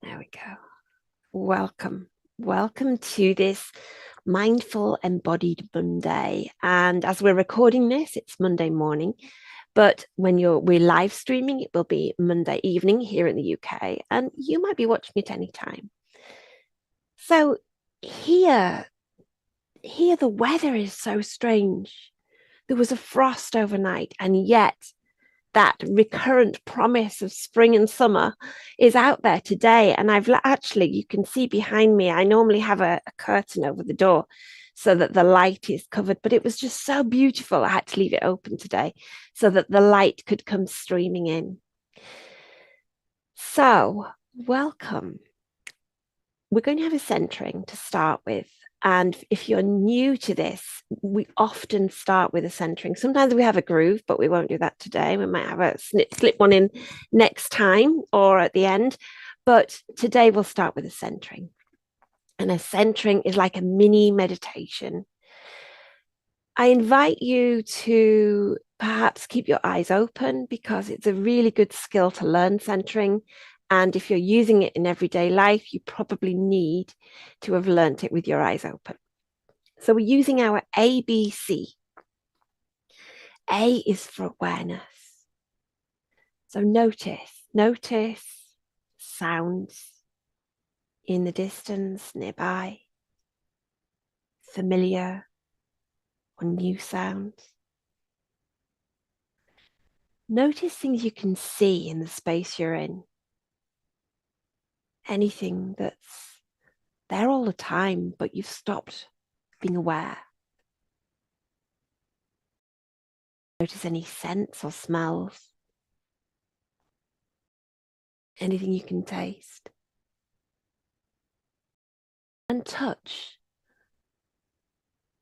There we go. Welcome. Welcome to this Mindful Embodied Monday. And as we're recording this, it's Monday morning. But when we're live streaming, it will be Monday evening here in the UK. And you might be watching it anytime. So here the weather is so strange. There was a frost overnight, and yet that recurrent promise of spring and summer is out there today. And actually, you can see behind me, I normally have a curtain over the door so that the light is covered, but it was just so beautiful. I had to leave it open today so that the light could come streaming in. So, welcome. We're going to have a centering to start with. And if you're new to this, we often start with a centering. Sometimes we have a groove, but we won't do that today. We might have a slip one in next time or at the end. But today we'll start with a centering. And a centering is like a mini meditation. I invite you to perhaps keep your eyes open because it's a really good skill to learn centering. And if you're using it in everyday life, you probably need to have learnt it with your eyes open. So we're using our ABC. A is for awareness. So notice sounds in the distance, nearby, familiar or new sounds. Notice things you can see in the space you're in. Anything that's there all the time, but you've stopped being aware. Notice any scents or smells. Anything you can taste. And touch.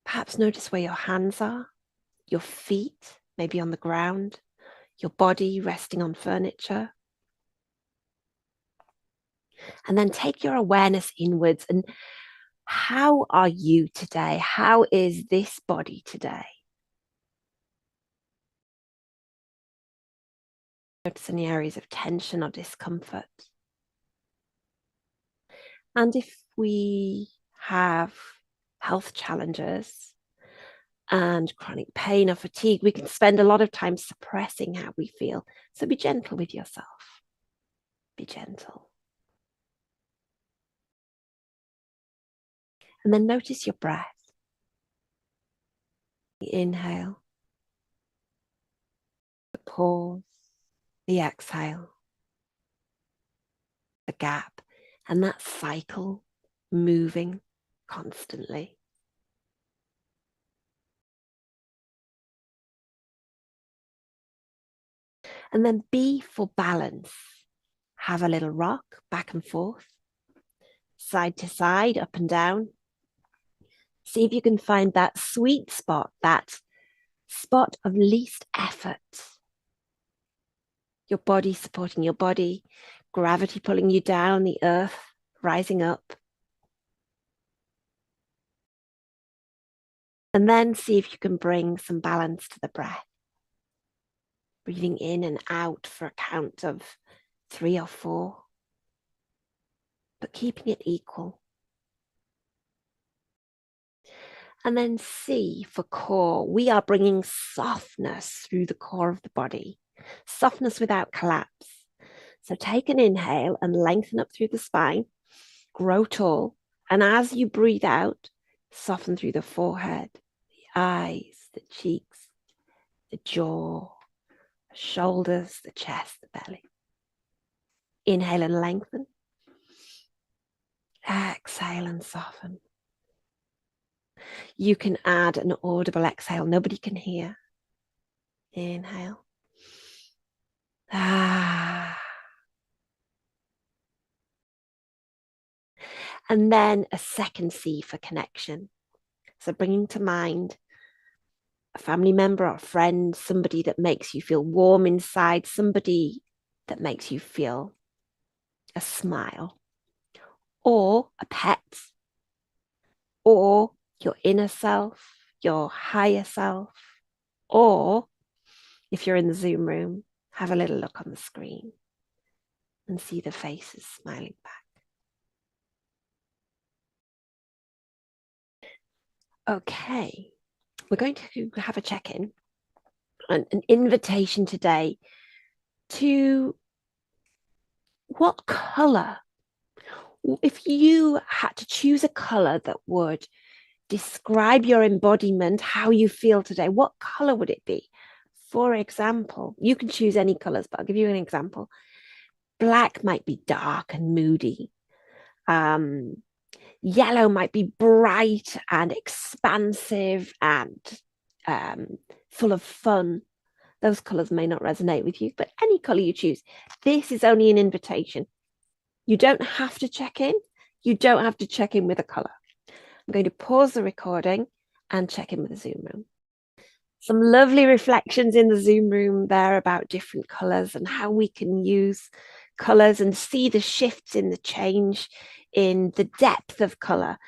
Perhaps notice where your hands are, your feet, maybe on the ground, your body resting on furniture. And then take your awareness inwards. And how are you today? How is this body today? Notice any areas of tension or discomfort. And if we have health challenges and chronic pain or fatigue, we can spend a lot of time suppressing how we feel. So be gentle with yourself. Be gentle. And then notice your breath. The inhale, the pause, the exhale, the gap, and that cycle moving constantly. And then B for balance. Have a little rock back and forth, side to side, up and down. See if you can find that sweet spot, that spot of least effort. Your body supporting your body, gravity pulling you down, the earth rising up. And then see if you can bring some balance to the breath. Breathing in and out for a count of 3 or 4, but keeping it equal. And then C for core. We are bringing softness through the core of the body, softness without collapse. So take an inhale and lengthen up through the spine, grow tall. And as you breathe out, soften through the forehead, the eyes, the cheeks, the jaw, the shoulders, the chest, the belly. Inhale and lengthen. Exhale and soften. You can add an audible exhale. Nobody can hear. Inhale. And then a second C for connection. So bringing to mind a family member or a friend, somebody that makes you feel warm inside, somebody that makes you feel a smile, or a pet, or your inner self, your higher self, or if you're in the Zoom room, have a little look on the screen and see the faces smiling back. Okay, we're going to have a check-in, an invitation today to what color, if you had to choose a color that would describe your embodiment, how you feel today, what color would it be? For example, you can choose any colors, but I'll give you an example. Black might be dark and moody. Yellow might be bright and expansive and full of fun. Those colors may not resonate with you, but any color you choose, this is only an invitation. You don't have to check in. You don't have to check in with a color. I'm going to pause the recording and check in with the Zoom room. Some lovely reflections in the Zoom room there about different colors and how we can use colors and see the shifts in the change in the depth of color.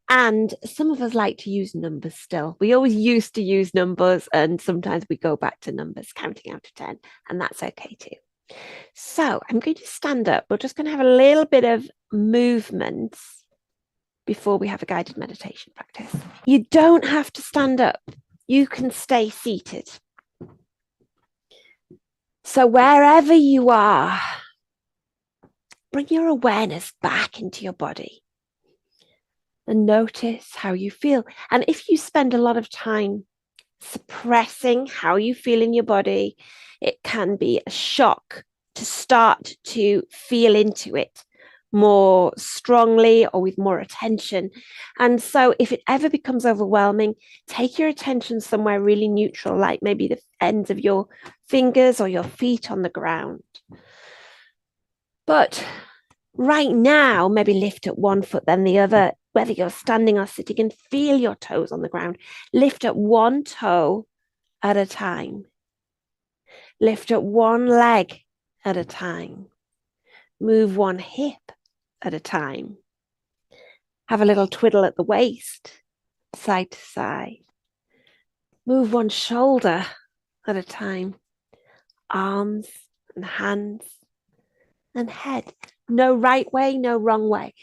And some of us like to use numbers still. We always used to use numbers, and sometimes we go back to numbers, counting out to 10, and that's okay too. So I'm going to stand up. We're just going to have a little bit of movement before we have a guided meditation practice. You don't have to stand up. You can stay seated. So wherever you are, bring your awareness back into your body and notice how you feel. And if you spend a lot of time suppressing how you feel in your body, it can be a shock to start to feel into it more strongly or with more attention. And so if it ever becomes overwhelming, take your attention somewhere really neutral, like maybe the ends of your fingers or your feet on the ground. But right now, maybe lift up one foot, then the other, whether you're standing or sitting, and feel your toes on the ground. Lift up one toe at a time. Lift up one leg at a time. Move one hip at a time. Have a little twiddle at the waist, side to side. Move one shoulder at a time. Arms and hands and head. No right way, no wrong way.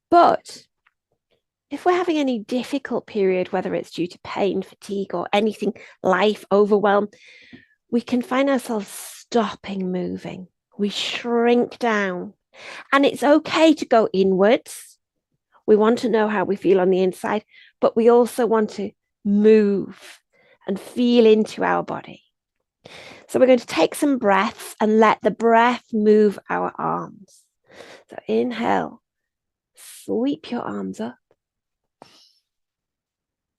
But if we're having any difficult period, whether it's due to pain, fatigue, or anything, life, overwhelm, we can find ourselves stopping moving. We shrink down. And it's okay to go inwards. We want to know how we feel on the inside, but we also want to move and feel into our body. So we're going to take some breaths and let the breath move our arms. So inhale, sweep your arms up.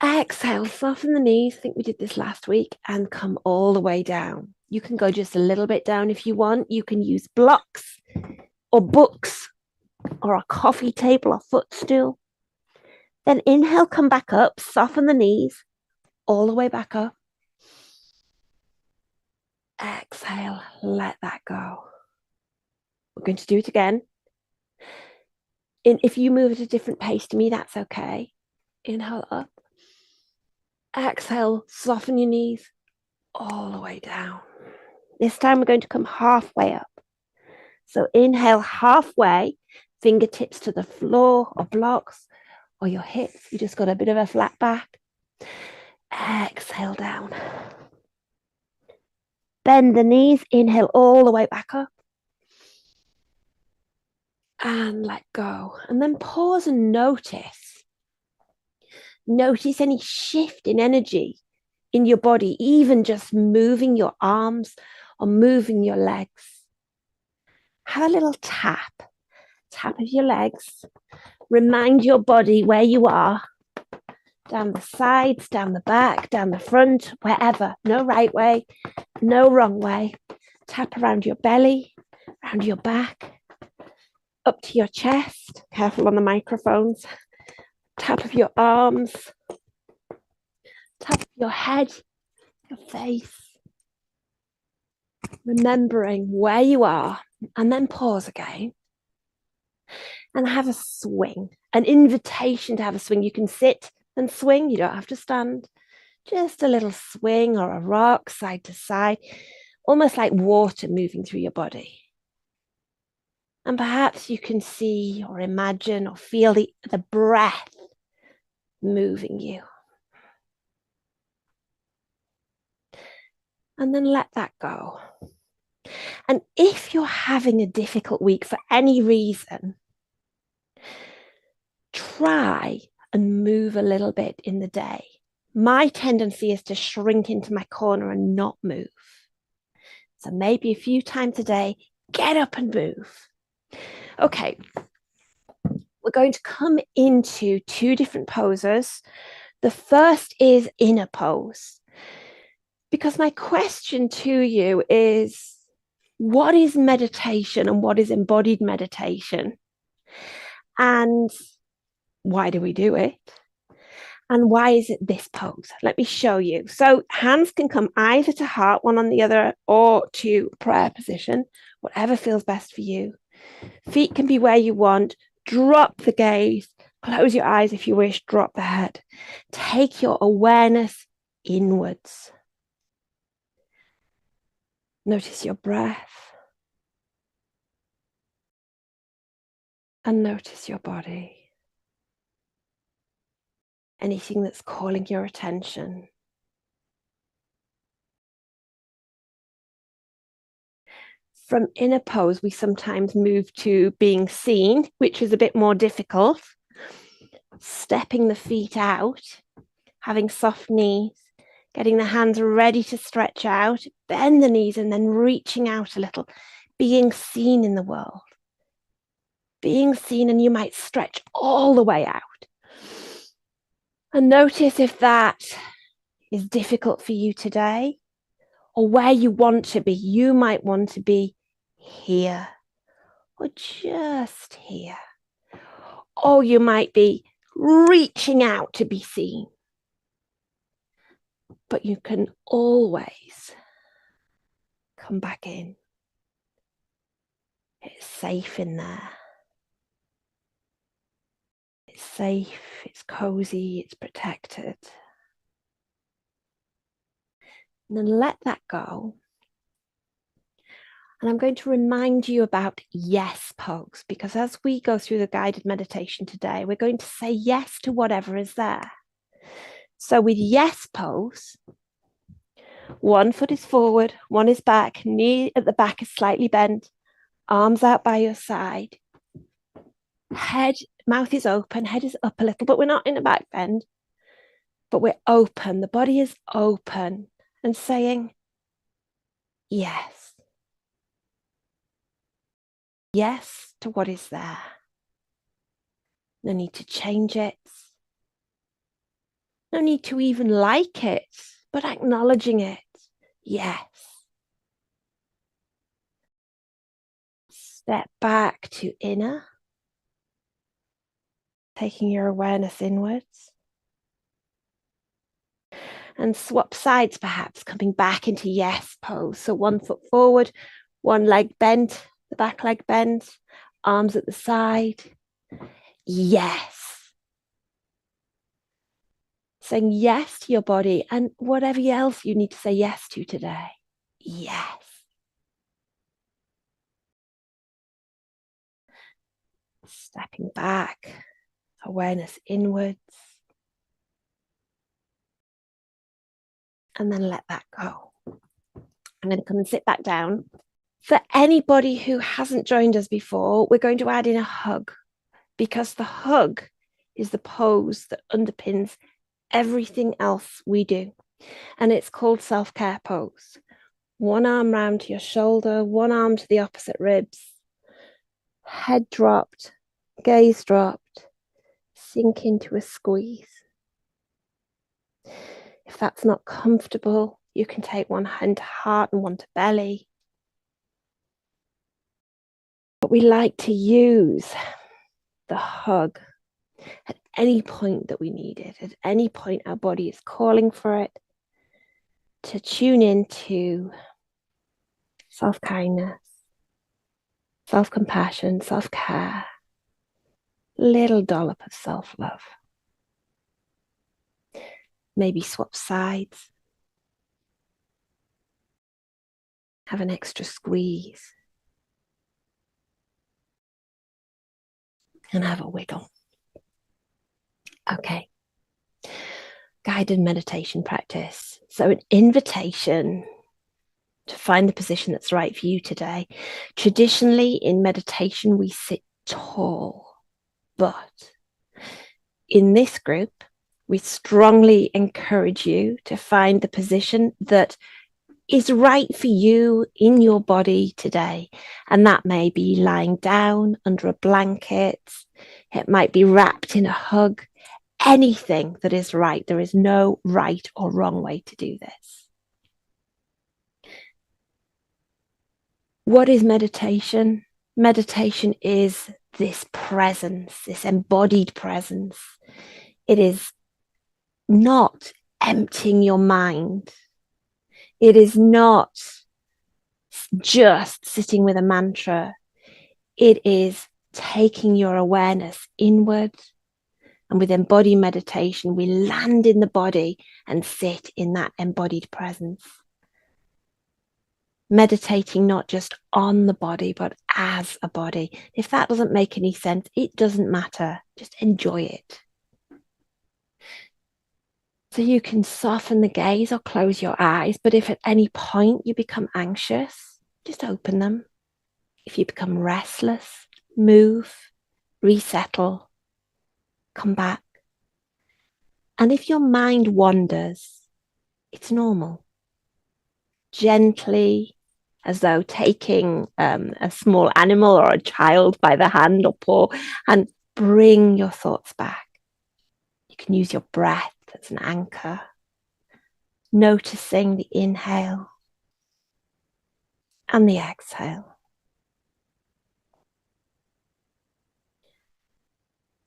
Exhale, soften the knees. I think we did this last week, and come all the way down. You can go just a little bit down if you want. You can use blocks or books or a coffee table or footstool. Then inhale, come back up, soften the knees, all the way back up. Exhale, let that go. We're going to do it again. If you move at a different pace to me, that's okay. Inhale up. Exhale, soften your knees, all the way down. This time we're going to come halfway up. So inhale halfway, fingertips to the floor or blocks or your hips. You just got a bit of a flat back. Exhale down. Bend the knees, inhale all the way back up. And let go. And then pause and notice. Notice any shift in energy in your body, even just moving your arms or moving your legs. Have a little tap of your legs. Remind your body where you are. Down the sides, down the back, down the front, wherever. No right way, no wrong way. Tap around your belly, around your back, up to your chest. Careful on the microphones. Tap of your arms. Tap of your head, your face. Remembering where you are, and then pause again. And have a swing, an invitation to have a swing. You can sit and swing, you don't have to stand. Just a little swing or a rock side to side, almost like water moving through your body. And perhaps you can see or imagine or feel the breath moving you. And then let that go. And if you're having a difficult week for any reason, try and move a little bit in the day. My tendency is to shrink into my corner and not move. So maybe a few times a day, get up and move. Okay, we're going to come into two different poses. The first is inner pose. Because my question to you is, what is meditation and what is embodied meditation? And why do we do it? And why is it this pose? Let me show you. So hands can come either to heart, one on the other, or to prayer position, whatever feels best for you. Feet can be where you want. Drop the gaze. Close your eyes if you wish. Drop the head. Take your awareness inwards. Notice your breath. And notice your body. Anything that's calling your attention. From inner pose, we sometimes move to being seen, which is a bit more difficult. Stepping the feet out, having soft knees, getting the hands ready to stretch out, bend the knees, and then reaching out a little, being seen in the world. Being seen, and you might stretch all the way out. And notice if that is difficult for you today, or where you want to be. You might want to be here, or just here. Or you might be reaching out to be seen. But you can always come back in. It's safe in there. It's safe, it's cozy, it's protected. And then let that go. And I'm going to remind you about yes pose, because as we go through the guided meditation today, we're going to say yes to whatever is there. So with yes pose, one foot is forward, one is back, knee at the back is slightly bent, arms out by your side. Head, mouth is open, head is up a little, but we're not in a back bend, but we're open. The body is open and saying yes. Yes to what is there. No need to change it. No need to even like it, but acknowledging it. Yes. Step back to inner, taking your awareness inwards. And swap sides, perhaps, coming back into yes pose. So one foot forward, one leg bent, the back leg bent, arms at the side. Yes. Saying yes to your body and whatever else you need to say yes to today. Yes. Stepping back, awareness inwards. And then let that go. I'm going to come and sit back down. For anybody who hasn't joined us before, we're going to add in a hug, because the hug is the pose that underpins everything else we do. And it's called self-care pose. One arm round to your shoulder, one arm to the opposite ribs, head dropped, gaze dropped, sink into a squeeze. If that's not comfortable, you can take one hand to heart and one to belly. But we like to use the hug at any point that we need it, at any point our body is calling for it, to tune into self-kindness, self-compassion, self-care, little dollop of self-love. Maybe swap sides, have an extra squeeze, and have a wiggle. Okay. Guided meditation practice. So an invitation to find the position that's right for you today. Traditionally, in meditation, we sit tall, but in this group, we strongly encourage you to find the position that is right for you in your body today. And that may be lying down under a blanket, it might be wrapped in a hug, anything that is right. There is no right or wrong way to do this. What is meditation? Meditation is this presence, this embodied presence. It is not emptying your mind. It is not just sitting with a mantra. It is taking your awareness inward. And with embodied meditation, we land in the body and sit in that embodied presence. Meditating not just on the body, but as a body. If that doesn't make any sense, it doesn't matter. Just enjoy it. So you can soften the gaze or close your eyes, but if at any point you become anxious, just open them. If you become restless, move, resettle, come back. And if your mind wanders, it's normal. Gently, as though taking a small animal or a child by the hand or paw, and bring your thoughts back. You can use your breath as an anchor, noticing the inhale and the exhale.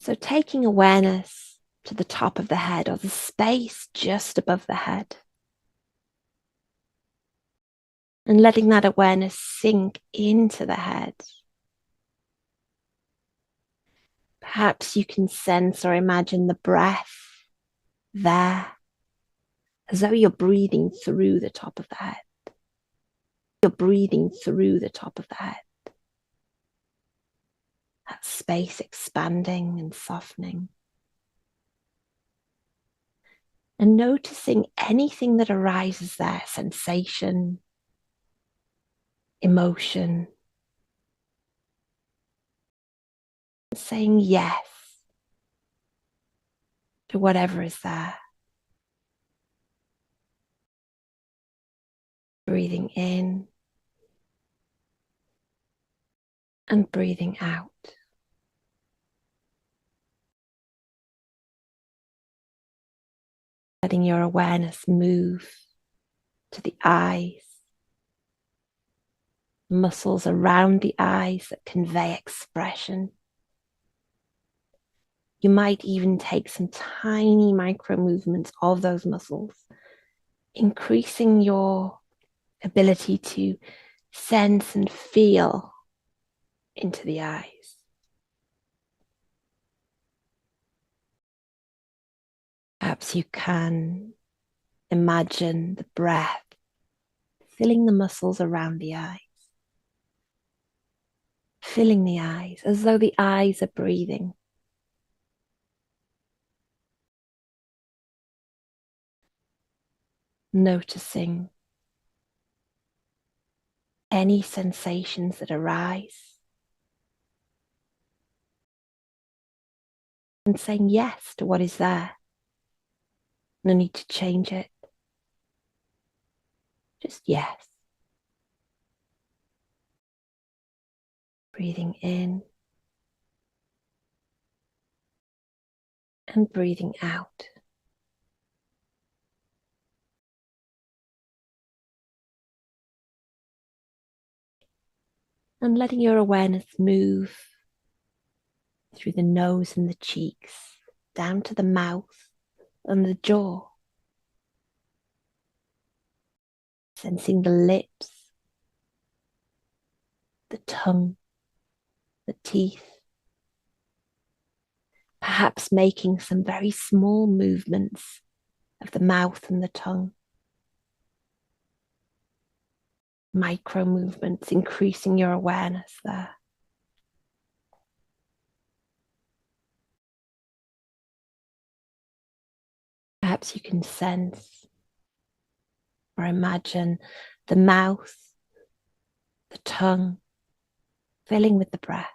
So taking awareness to the top of the head or the space just above the head, and letting that awareness sink into the head. Perhaps you can sense or imagine the breath there, as though you're breathing through the top of the head. You're breathing through the top of the head. That space expanding and softening. And noticing anything that arises there, sensation, emotion. Saying yes to whatever is there. Breathing in and breathing out. Letting your awareness move to the eyes, muscles around the eyes that convey expression. You might even take some tiny micro movements of those muscles, increasing your ability to sense and feel into the eyes. Perhaps you can imagine the breath filling the muscles around the eyes, filling the eyes as though the eyes are breathing. Noticing any sensations that arise and saying yes to what is there. No need to change it. Just yes. Breathing in and breathing out. And letting your awareness move through the nose and the cheeks, down to the mouth and the jaw. Sensing the lips, the tongue, the teeth. Perhaps making some very small movements of the mouth and the tongue. Micro movements, increasing your awareness there. Perhaps you can sense or imagine the mouth, the tongue, filling with the breath.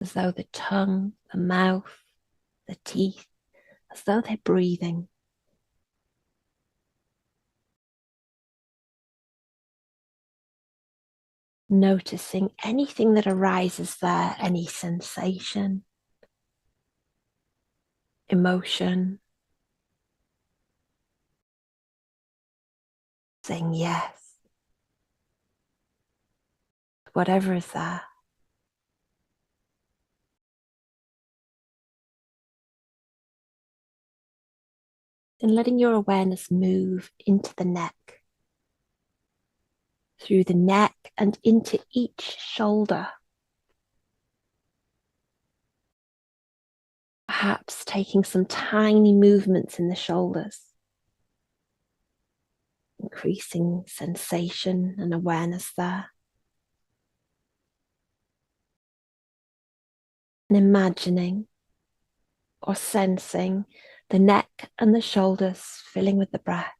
As though the tongue, the mouth, the teeth, as though they're breathing. Noticing anything that arises there, any sensation, emotion, saying yes, whatever is there. And letting your awareness move into the neck, through the neck and into each shoulder. Perhaps taking some tiny movements in the shoulders, increasing sensation and awareness there. And imagining or sensing the neck and the shoulders filling with the breath.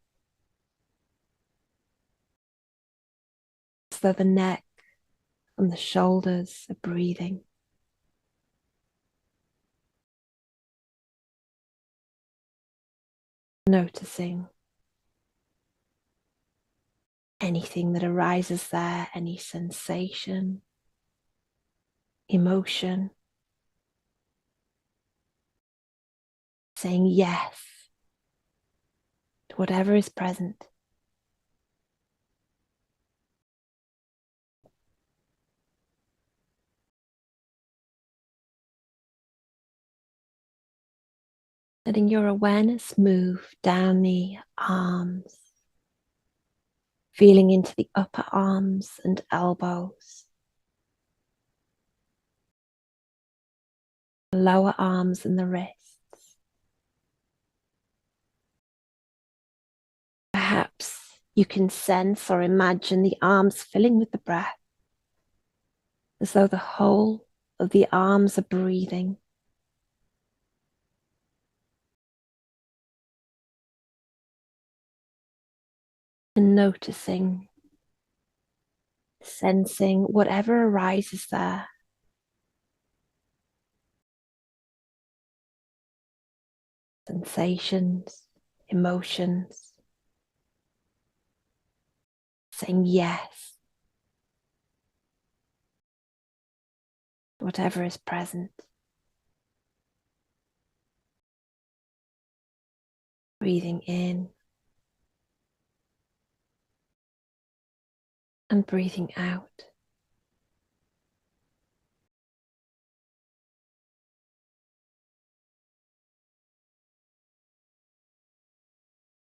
As though the neck and the shoulders are breathing. Noticing anything that arises there, any sensation, emotion. Saying yes to whatever is present. Letting your awareness move down the arms, feeling into the upper arms and elbows, the lower arms and the wrists. Perhaps you can sense or imagine the arms filling with the breath, as though the whole of the arms are breathing. And noticing, sensing whatever arises there. Sensations, emotions. Saying yes, whatever is present. Breathing in and breathing out.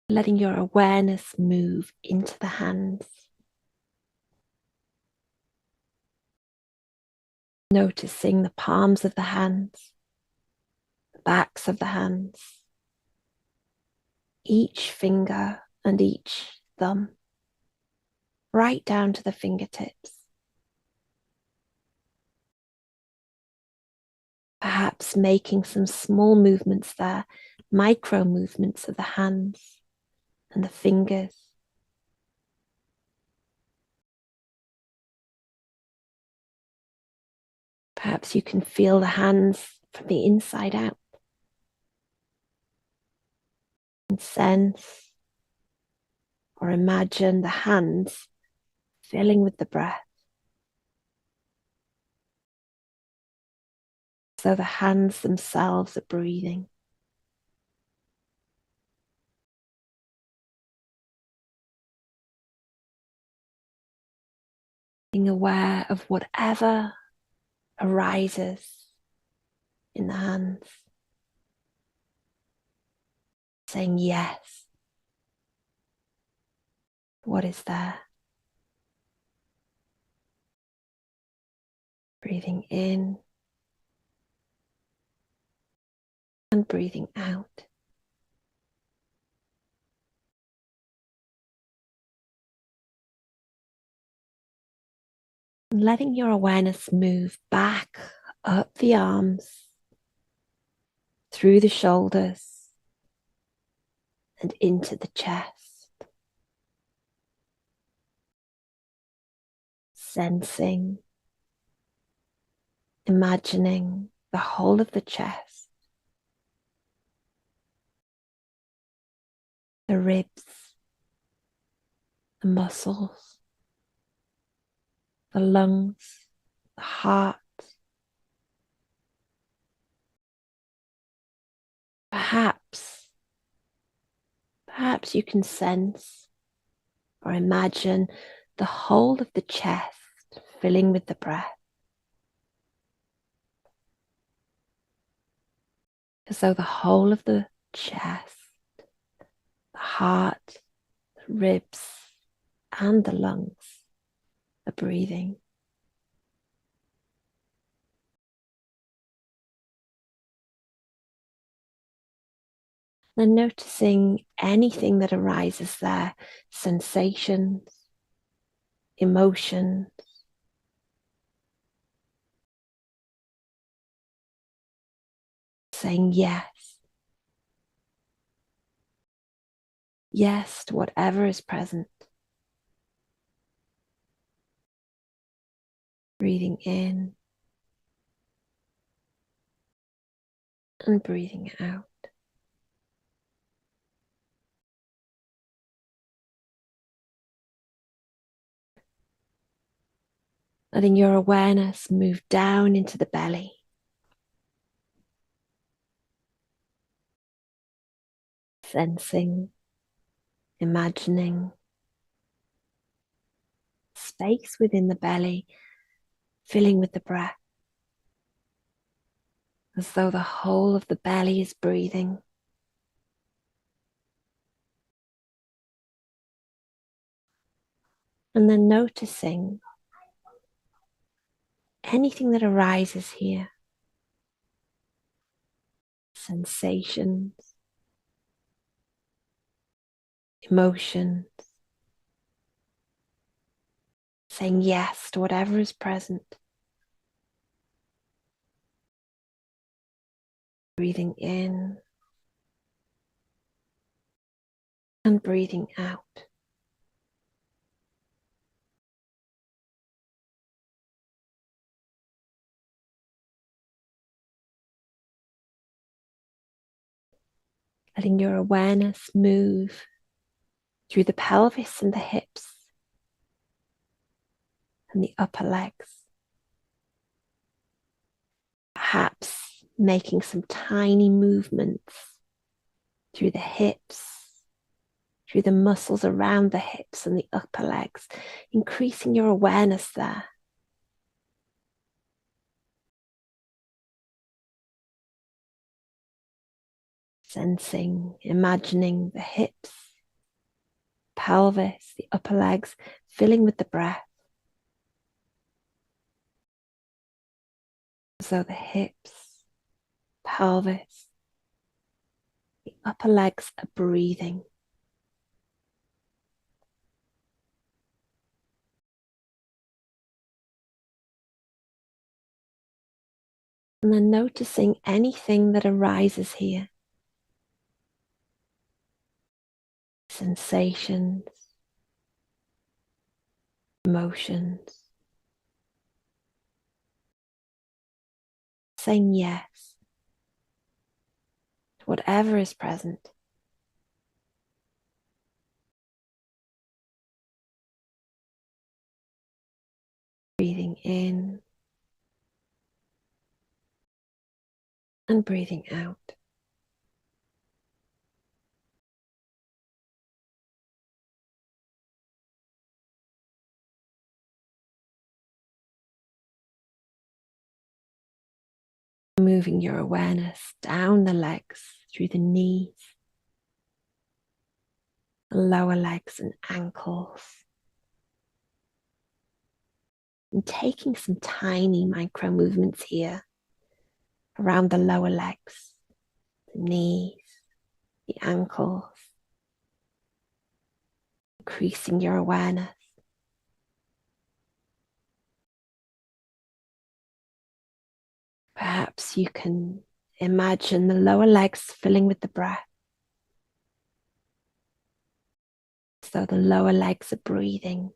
Letting your awareness move into the hands. Noticing the palms of the hands, the backs of the hands, each finger and each thumb, right down to the fingertips. Perhaps making some small movements there, micro movements of the hands and the fingers. Perhaps you can feel the hands from the inside out and sense or imagine the hands filling with the breath. So the hands themselves are breathing. Being aware of whatever arises in the hands. Saying yes. What is there? Breathing in and breathing out. And letting your awareness move back up the arms, through the shoulders, and into the chest, sensing, imagining the whole of the chest, the ribs, the muscles, the lungs, the heart. Perhaps you can sense or imagine the whole of the chest filling with the breath, as though the whole of the chest, the heart, the ribs, and the lungs are breathing. And noticing anything that arises there, sensations, emotions, saying yes to whatever is present. Breathing in and breathing out. Letting your awareness move down into the belly. Sensing, imagining space within the belly, filling with the breath, as though the whole of the belly is breathing. And then noticing anything that arises here, sensations, emotions, saying yes to whatever is present. Breathing in and breathing out. Letting your awareness move through the pelvis and the hips and the upper legs. Perhaps making some tiny movements through the hips, through the muscles around the hips and the upper legs, increasing your awareness there. Sensing, imagining the hips, pelvis, the upper legs, filling with the breath. So the hips, pelvis, the upper legs are breathing. And then noticing anything that arises here. Sensations, emotions. Saying yes to whatever is present. Breathing in and breathing out. Moving your awareness down the legs, through the knees, the lower legs and ankles. And taking some tiny micro movements here around the lower legs, the knees, the ankles. Increasing your awareness. Perhaps you can imagine the lower legs filling with the breath. though the lower legs are breathing.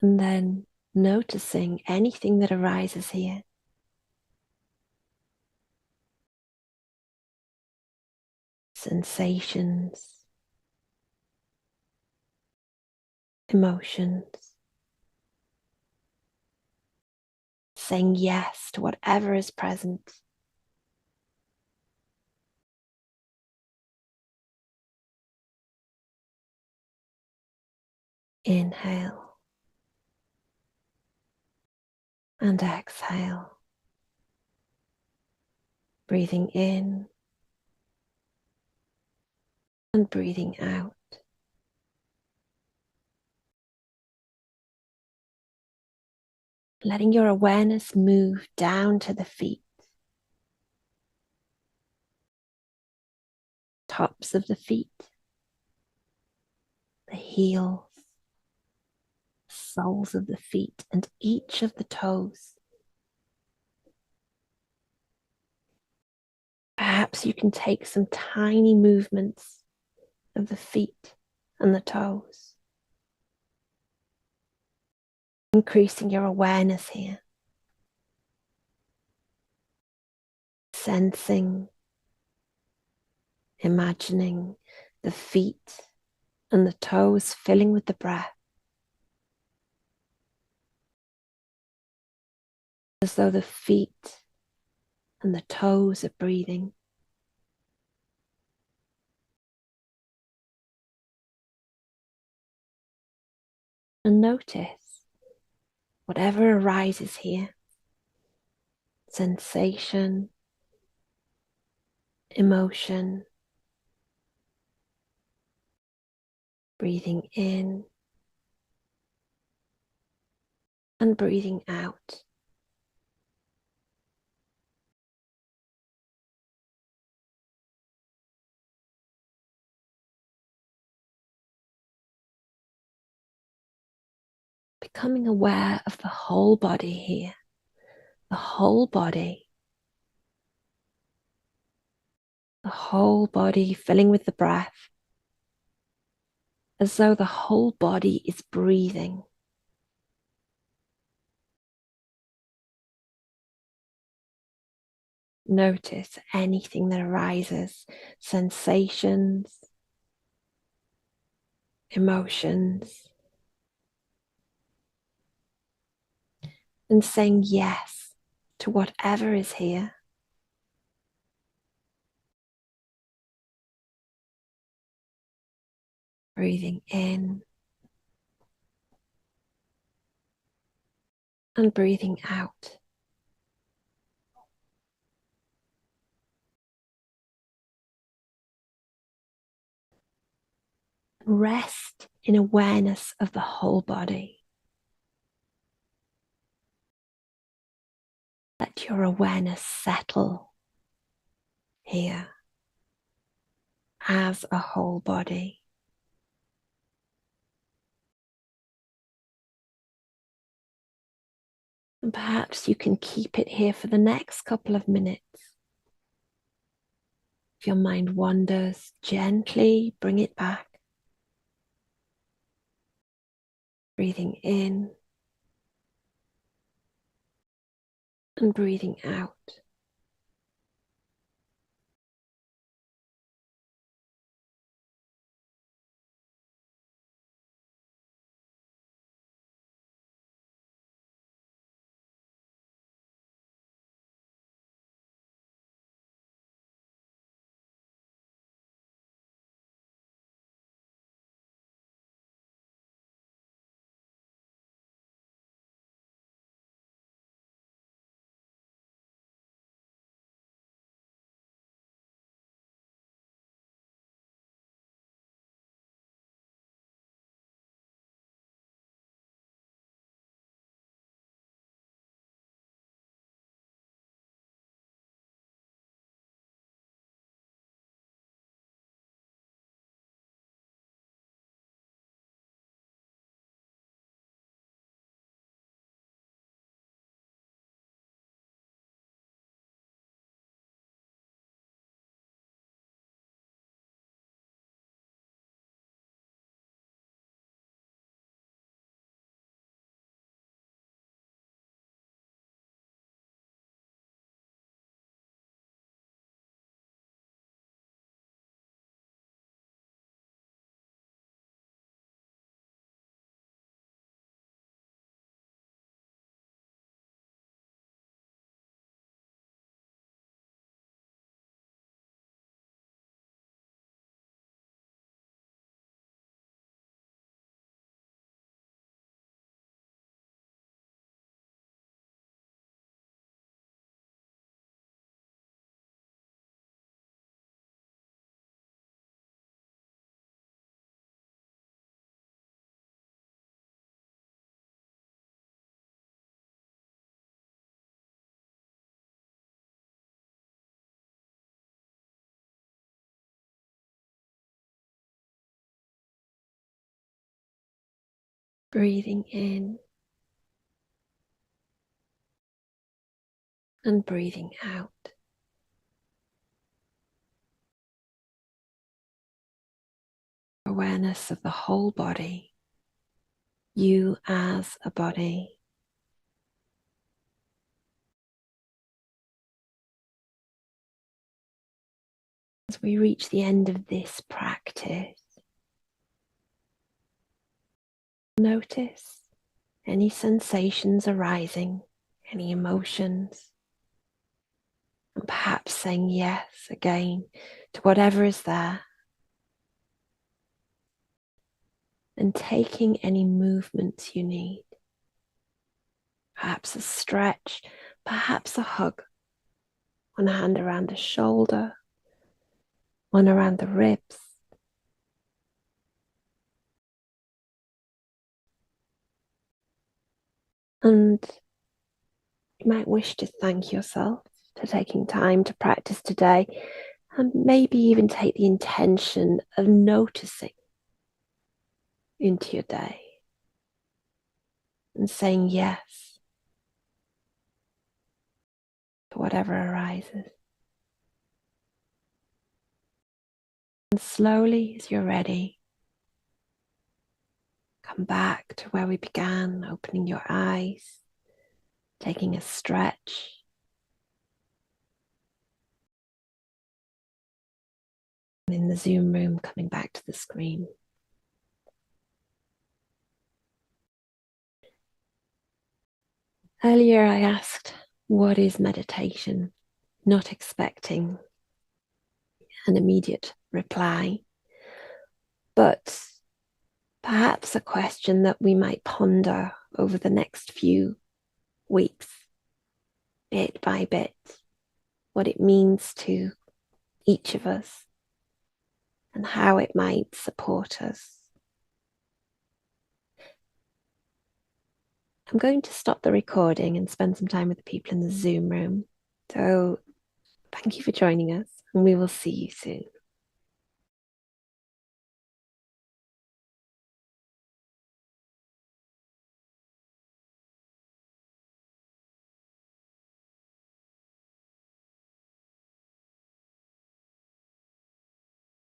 And then noticing anything that arises here. Sensations, emotions. Saying yes to whatever is present. Inhale and exhale. Breathing in and breathing out. Letting your awareness move down to the feet, tops of the feet, the heels, soles of the feet, and each of the toes. Perhaps you can take some tiny movements of the feet and the toes, increasing your awareness here, sensing, imagining the feet and the toes filling with the breath, as though the feet and the toes are breathing. And notice whatever arises here, sensation, emotion, breathing in and breathing out. Becoming aware of the whole body here, the whole body filling with the breath, as though the whole body is breathing. Notice anything that arises, sensations, emotions, and saying yes to whatever is here. Breathing in and breathing out. Rest in awareness of the whole body. Let your awareness settle here as a whole body. And perhaps you can keep it here for the next couple of minutes. If your mind wanders, gently bring it back. Breathing in and breathing out. breathing in and breathing out. Awareness of the whole body, you as a body. As we reach the end of this practice, notice any sensations arising, any emotions, and perhaps saying yes again to whatever is there, and taking any movements you need. Perhaps a stretch, perhaps a hug. One hand around the shoulder, one around the ribs. And you might wish to thank yourself for taking time to practice today, and maybe even take the intention of noticing into your day and saying yes to whatever arises. And slowly, as you're ready, come back to where we began, opening your eyes, taking a stretch. And in the Zoom room, coming back to the screen. Earlier, I asked, what is meditation? Not expecting an immediate reply, but perhaps a question that we might ponder over the next few weeks, bit by bit, what it means to each of us and how it might support us. I'm going to stop the recording and spend some time with the people in the Zoom room. So thank you for joining us, and we will see you soon.